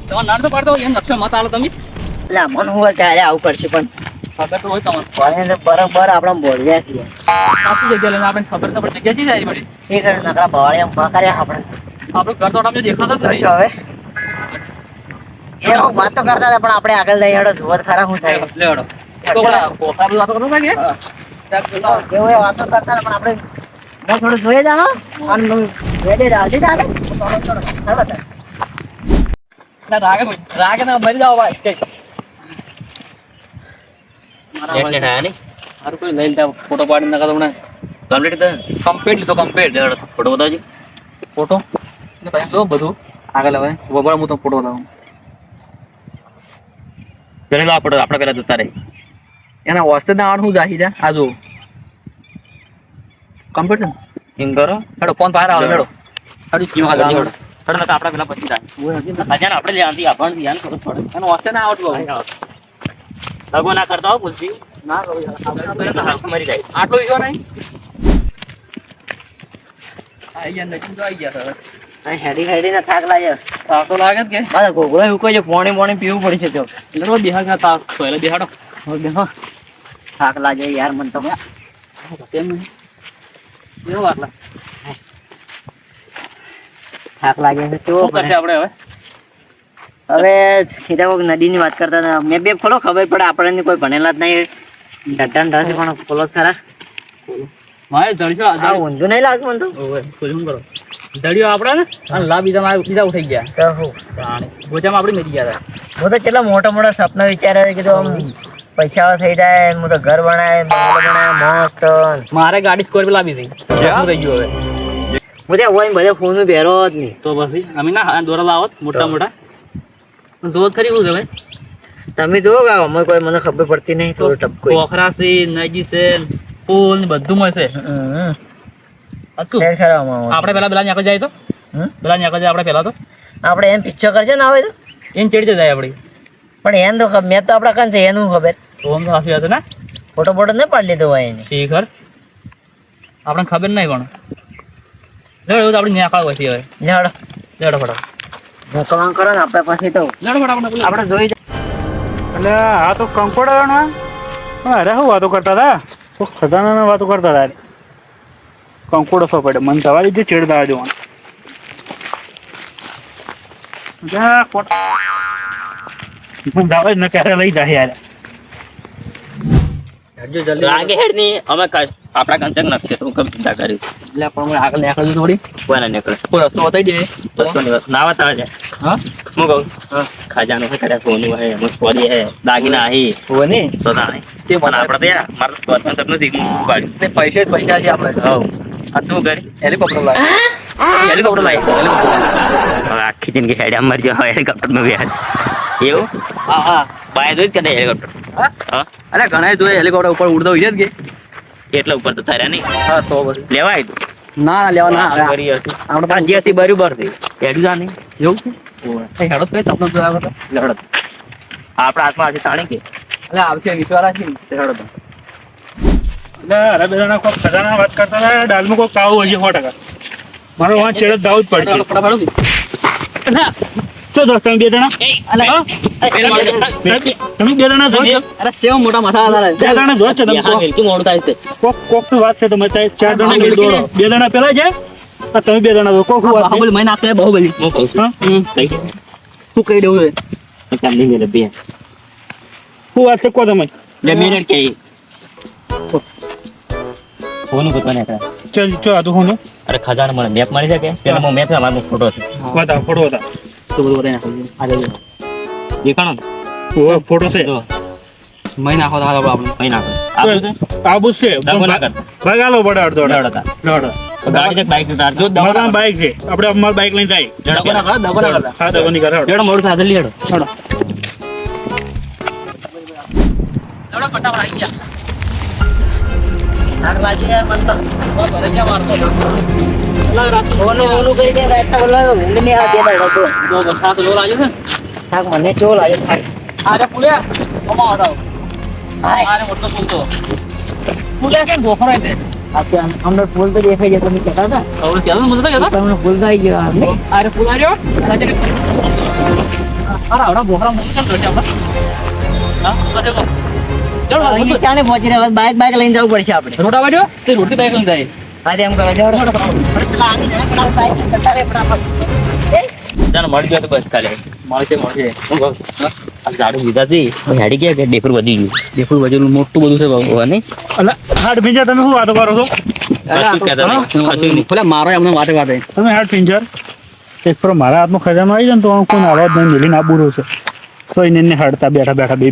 તમારે નાડ તો પાડતો એમ નકશો મત આલો તમે. એટલે મન હું ત્યારે આવું કરશે પણ ખબર તો હોય તમારે. ભણે બરોબર આપણે બોલ્યા છીએ. સાચી જગ્યા લઈને આપણે ખબર તો પડે જગ્યા શી જાય પડી. શી કરે નકરા ભવાળિયા કર્યા આપણે. આપણું ઘર તો આપણે દેખાતો જ નહીં. કશો હવે એ વાત તો કરતા હતા પણ આપણે આગળ લઈ હેડો જુઓ તો ખરા શું થાય. લે હડો. તો પેલા પોખરાની વાતો કરો કે? કેવું એ વાતો કરતા હતા પણ આપણે મેં થોડું જોઈએ જાણો અને રેડી રાજી ચાલે રાગે ના મરી જાવ ભાઈ કઈ. એટલે થાય નહીં મારું કોઈ લઈ લીધા ફોટો પાડી નાખા તમને. કમ્પ્લીટ લીધો કમ્પ્લીટ ફોટો બતાવજો. ફોટો ભાઈ જો બધું આગળ હવે વગર હું તો ફોટો બતાવું. ચલે લો ફોટો આપણે પેલા જોતા રહી. એના હોસ્ટેલ ના આડ હું જાહી જા આ જો કમ્પ્લીટ એમ કરો હેડો ફોન બહાર આવો હેડો હેડો ક્યું હાલ હેડો નકા આપણે પેલા પછી થાય હજાર આપણે લેવાથી આપણને ધ્યાન કરવું પડે. એનો હોસ્ટેલ ના આવડતું લગો ના કરતા હો ભૂલથી ના આપણે તો હાથ મરી જાય. આટલો ઈશો નહીં. આઈ ગયા નજીક તો આઈ ગયા સર. અહીં હેડી હેડી ના થાક લાગે તાવ તો લાગે જ કે મારે ઘોઘરો એવું કહે છે પાણી પાણી પીવું પડશે તો એટલે બિહાર ખાતા પહેલા બિહાડો બેહો થાક લાગે યાર મને તો કેમ કેવું આટલા થાક લાગે છે તો શું કરશે આપણે હવે હવે સીધા કોઈક નદીની વાત કરતા હતા મેં બે ખોલો ખબર પડે આપણને કોઈ ભણેલા જ નહીં ડટ્ટા ને રસ પણ ખોલો જ ખરા મારે જડશો આ ઊંધું નહીં લાગતું મને તો શું કરો જડ્યો આપણે ને અને લા બીજા ઉઠી ગયા તો હું ગોચામાં આપણે મેરી ગયા હતા. હું તો કેટલા મોટા મોટા સપના વિચાર્યા કે આમ પૈસા થઈ જાય હું તો ઘર બનાવે બંગલો બનાવે મસ્ત મારે ગાડી સ્કોર્પિયો લાવી હતી શું થઈ ગયું હવે હું ત્યાં હોય બધા ફોન પહેરો જ નહીં તો પછી અમે ના દોરા લાવત મોટા મોટા જોત ખરી શું છે ભાઈ તમે જોવો કે અમે કોઈ મને ખબર પડતી નહીં થોડું ટપકો પોખરા છે નદી છે પુલ ને બધું મળશે. શેર કરવામાં આપણે પેલા પેલા ત્યાં જાય તો પેલા ત્યાં જાય આપણે પેલા તો આપણે એમ પિક્ચર કરશે ને આવે તો એને ચડી જાય આપડી પણ એમ તો મેપ તો આપણા કાન છે એનું ખબર ઓમ તો હાસી હશે ને ફોટો ફોટો નહીં પાડી લીધો હોય એને શીખર આપણને ખબર નહીં પણ લેડો એવું તો આપણે ન્યાકાળ હોય હવે લેડો લેડો ફટા મોકલવાનું કરો ને આપણે પછી તો લેડો ફટા આપણે જોઈ એટલે આ તો કંકોડા અરે શું વાતો કરતા હતા તો ખજાના વાતો કરતા હતા કંકોડો સો પડે મને દવા લીધી ચેડતા જોવાનું મને દવા જ ન ક્યારે લઈ જાય યાર રાગે હેડ ની અમે આપણા કંચક નથી તો કમ ચિંતા કરીશ. એટલે પણ આગળ નીકળજો થોડી કોઈને નીકળે કોઈ રસ્તો બતાવી દે દોસ્તો દિવસ ના બતાવે છે. હા હું કહું ખજાનો છે કર્યા સોનું હે મુસ્કોરી હે દાગીના હે હોય ને તો તાણે તે પણ આપણે તો યાર મારે સ્કોર્પિયો સબ નથી ઉપાડ્યું. તે પૈસે જ પૈસા છે આપણે હવ આ તું કરી હેલિકોપ્ટર લાવે હેલિકોપ્ટર લાવી હવે આખી જિંદગી હેડ્યા મરી જાવ હેલિકોપ્ટર નું વ્યાજ એવું હા હા બાય જોઈ જ કદાચ હેલિકોપ્ટર હા અરે ઘણા જોઈએ હેલિકોપ્ટર ઉપર ઉડતો હોય છે કે એટલે ઉપર તો તાર્યા નહીં હા તો પછી લેવાય તું ના લેવા ના કરી હતું આપણે પણ જેસી બરોબર થઈ હેડ્યું જા નહીં એવું છે હેડો તો તમને જોયા હતો લડત આપણા હાથમાં આજે તાણી કે એટલે આવશે વિશ્વાસ રાખી ને હેડો તો એટલે અરે બેના કોઈ ખજાના વાત કરતા હતા ડાલમાં કોઈ કાવું હજી 100%. મારો વાં ચેડે દાવું જ પડશે શું દોસ્ત તમે બે જણા તમે બે જણા છો અરે સેવ મોટા મસાલા બે જણા જો છો તમે મિલકી મોડું થાય છે કોક તો વાત છે તમે 4 જણા મિલ દોડો બે જણા પેલા જાય આ તમે બે જણા તો કોક વાત છે બાહુબલી મહિના છે બાહુબલી હું કહું છું હા થઈ ગયું તું કહી દેવું છે કામ નહીં મેલે બે શું વાત છે કો તમે 2 મિનિટ કે ફોન ગોતવાને હતા ચલ ચો આ તો હું અરે ખજાનો મને મેપ મળી શકે પેલા મો મેપ અમારો ફોટો છે બતા ફોટો હતા તો બધું બતાવી નાખું આ જોજો દેખાણો ઓ ફોટો છે જો મહિના આખો હાલો આપણે કઈ નાખો આ આબુ છે દગો ના કરતા ભાગાલો બડે અડધો લડતા લડો ગાડી છે બાઈક તાર જો મારા બાઈક છે આપણે અમાર બાઈક લઈને જાય દગો ના કરતા હા દવાની કર હડો લેડો મોડું થાય લેડો હડો દોડો ફટાફટ આવી જા થાક લાગી યાર મને તો ઘરે ક્યાં મારતો અલા રાત ઓલું કરી દે રાતના બોલવા ઊંઘ નહીં આવતી દાડો તો તો વરસાદ જો લાગ્યો છે થાક મને ચો લાગે થાક આરે પુલિયા કમા હટાવ હાય આરે મોટો પુલ તો પુલિયા કેમ ગોખરાય છે આ અમને ફૂલ તો દેખાઈ જાય તમે કહેતા હતા હવે કેવું મને તો કહેતા તમને ફૂલ તો આવી ગયો આરે પુલ આવ્યો સાચે અરે આવડા બોકરા મૂકી કેમ કરશે આપણે? હા? અરે વાહ. ચાલો, અહીં ચાલે પહોંચી રહ્યા બાઈક લઈને જવું પડશે આપણે રોટા વાળ્યો તે રોટી બાઈક લઈને જાય. હા તેમ કરો જાઓ. પેલા આની જરા પેલા બાઈક કરતા રહે ફટાફટ. ચાલો મળી ગયો તો બસ કાલે મળશે હું કહું છું. આ ઝાડુ લીધા છે હવે હેડી ગયા કે ડેફર વધી ગયું દેખું વજન મોટું બધું છે બાબુ. હોવા નહીં અલા હાડ પિંજર તમે શું વાતો કરો છો કશું કહેતા નહીં, કશું નહીં. પેલા મારો એમને વાતે તમે હાડ પિંજર એક પર મારા હાથમાં ખજાનો આવી જાય ને તો હું કોઈ નાળવા જ નહીં મેલી ના બુરો છે તો એને હાડતા બેઠા બેઠા બે